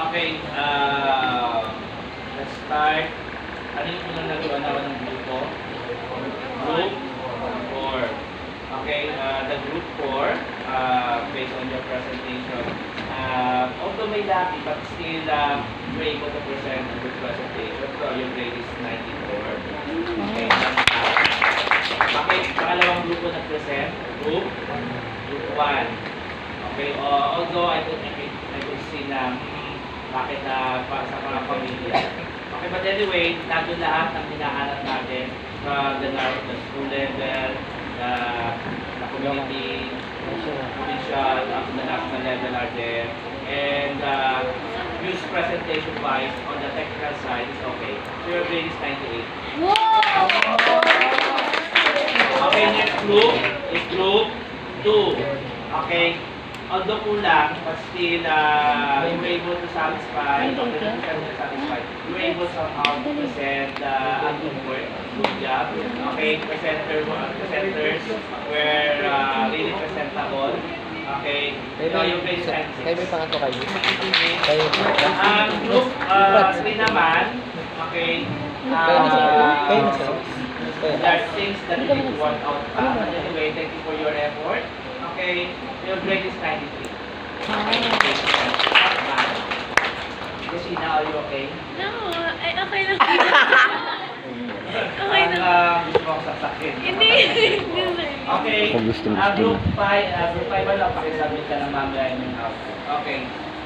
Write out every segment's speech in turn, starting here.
Okay, let's start. Ano yung unang nagawa naman ng grupo? Group 4. Okay, the group 4, based on your presentation, although may lucky, but still you're able to present a good presentation. So your grade is 94. Okay, okay, pangalawang grupo nag-present, group 1. Okay, although I could see na bakit para sa mga pamilya. Okay, but anyway, nandun lahat ng hinahanap natin, the school level, the community, provincial, up to the national level are there. And use presentation-wise, on the technical side, is okay. So your grade is 98. Wow! Okay, next group is group 2. Okay, although kulang, but still, you were able to satisfy, you were able somehow to present a good work, good job. Okay, presenters were really presentable. Okay, so yung grade is 96. Kayo may pangato kayo? Group 3 naman, okay, Kayo na sir. there are things that you need to work out. But anyway, thank you for your effort. Okay, your grade is 93. Christina, are you okay? No, ay okay lang. Okay lang. Gusto mo akong sasakin. Hindi. Okay, group 5 wala, pakisubmit ka ng mamaya yung output. Okay,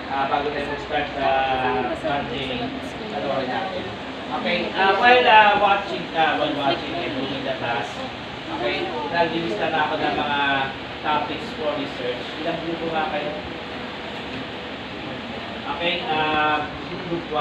bago tayo mag-start sa starting, ano natin. Okay, while watching and doing the task, okay, nag-lista na ako ng mga topics for research. Ilang grupo nga kayo? Okay, group 1.